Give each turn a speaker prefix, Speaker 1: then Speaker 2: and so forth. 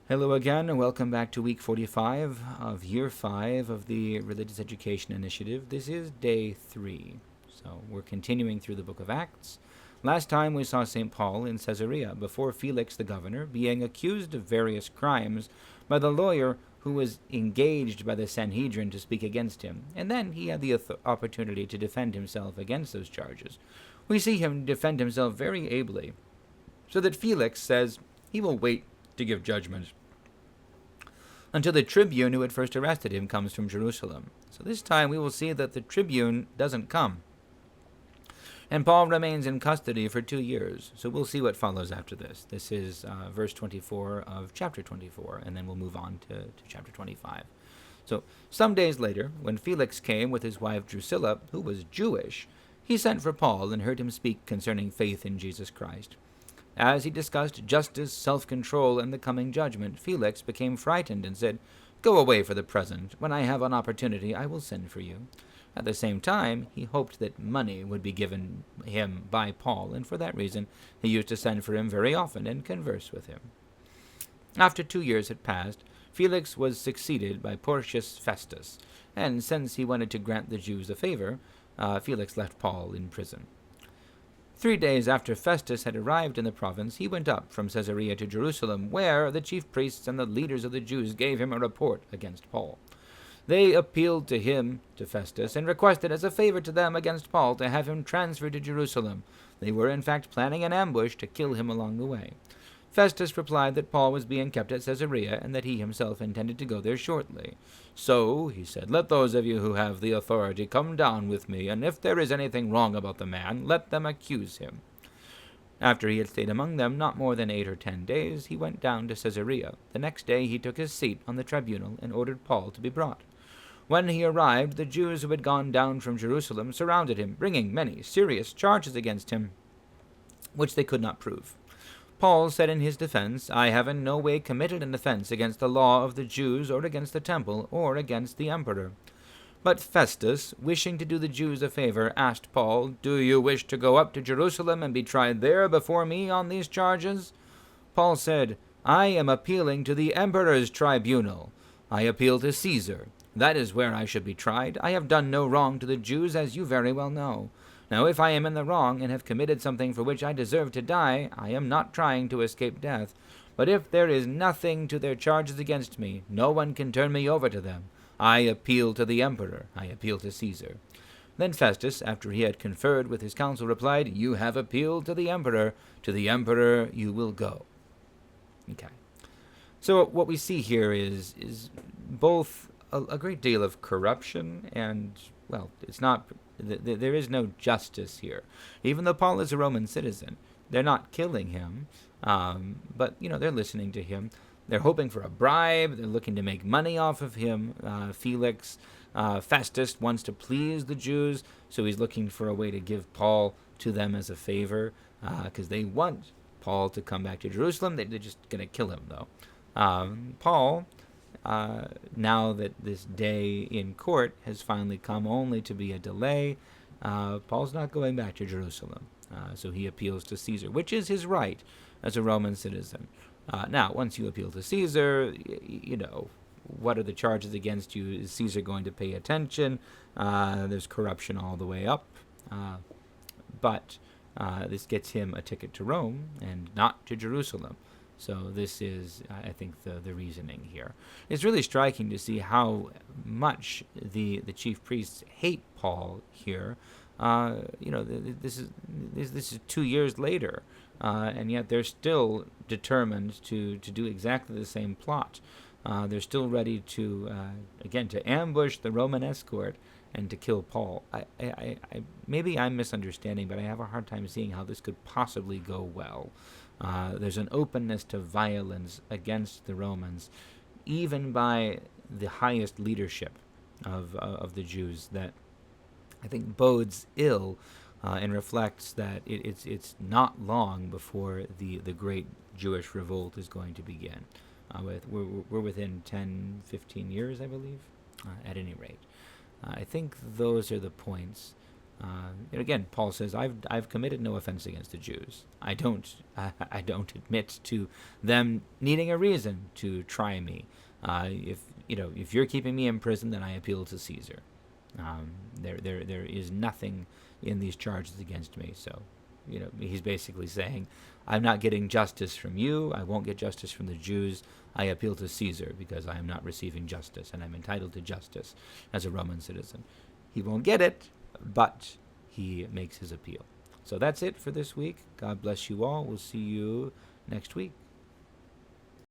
Speaker 1: Hello again, and welcome back to week 45 of year 5 of the Religious Education Initiative. This is day 3, so we're continuing through the book of Acts. Last time we saw St. Paul in Caesarea before Felix the governor, being accused of various crimes by the lawyer who was engaged by the Sanhedrin to speak against him, and then he had the opportunity to defend himself against those charges. We see him defend himself very ably, so that Felix says he will wait to give judgment until the tribune who had first arrested him comes from Jerusalem. So this time we will see that the tribune doesn't come, and Paul remains in custody for 2 years. So we'll see what follows after this. This is verse 24 of chapter 24, and then we'll move on to chapter 25. So some days later, when Felix came with his wife Drusilla, who was Jewish, he sent for Paul and heard him speak concerning faith in Jesus Christ. As he discussed justice, self-control, and the coming judgment, Felix became frightened and said, "Go away for the present. When I have an opportunity, I will send for you." At the same time, he hoped that money would be given him by Paul, and for that reason he used to send for him very often and converse with him. After 2 years had passed, Felix was succeeded by Porcius Festus, and since he wanted to grant the Jews a favor, Felix left Paul in prison. 3 days after Festus had arrived in the province, he went up from Caesarea to Jerusalem, where the chief priests and the leaders of the Jews gave him a report against Paul. They appealed to him, to Festus, and requested as a favor to them against Paul to have him transferred to Jerusalem. They were in fact planning an ambush to kill him along the way. Festus replied that Paul was being kept at Caesarea and that he himself intended to go there shortly. "So," he said, "let those of you who have the authority come down with me, and if there is anything wrong about the man, let them accuse him." After he had stayed among them not more than 8 or 10 days, he went down to Caesarea. The next day he took his seat on the tribunal and ordered Paul to be brought. When he arrived, the Jews who had gone down from Jerusalem surrounded him, bringing many serious charges against him, which they could not prove. Paul said in his defense, "I have in no way committed an offense against the law of the Jews or against the temple or against the emperor." But Festus, wishing to do the Jews a favor, asked Paul, "Do you wish to go up to Jerusalem and be tried there before me on these charges?" Paul said, "I am appealing to the emperor's tribunal. I appeal to Caesar. That is where I should be tried. I have done no wrong to the Jews, as you very well know. Now, if I am in the wrong and have committed something for which I deserve to die, I am not trying to escape death. But if there is nothing to their charges against me, no one can turn me over to them. I appeal to the emperor. I appeal to Caesar." Then Festus, after he had conferred with his council, replied, "You have appealed to the emperor. To the emperor you will go." Okay. So what we see here is both a great deal of corruption and, well, it's not... There is no justice here. Even though Paul is a Roman citizen, they're not killing him, but, they're listening to him. They're hoping for a bribe. They're looking to make money off of him. Festus wants to please the Jews, so he's looking for a way to give Paul to them as a favor, because they want Paul to come back to Jerusalem. They're just going to kill him, though. Paul... now that this day in court has finally come only to be a delay, Paul's not going back to Jerusalem. So he appeals to Caesar, which is his right as a Roman citizen. Now, once you appeal to Caesar, what are the charges against you? Is Caesar going to pay attention? There's corruption all the way up. But this gets him a ticket to Rome and not to Jerusalem. So this is, I think, the reasoning here. It's really striking to see how much the chief priests hate Paul here. This is 2 years later, and yet they're still determined to do exactly the same plot. They're still ready to ambush the Roman escort and to kill Paul. Maybe I'm misunderstanding, but I have a hard time seeing how this could possibly go well. There's an openness to violence against the Romans, even by the highest leadership of the Jews, that I think bodes ill and reflects that it's not long before the great Jewish revolt is going to begin. We're within 10, 15 years, I believe, at any rate. I think those are the points And again, Paul says, I've committed no offense against the Jews. I don't admit to them needing a reason to try me. If you're keeping me in prison, then I appeal to Caesar. There is nothing in these charges against me. So, he's basically saying, I'm not getting justice from you. I won't get justice from the Jews. I appeal to Caesar because I am not receiving justice, and I'm entitled to justice as a Roman citizen. He won't get it, but he makes his appeal. So that's it for this week. God bless you all. We'll see you next week.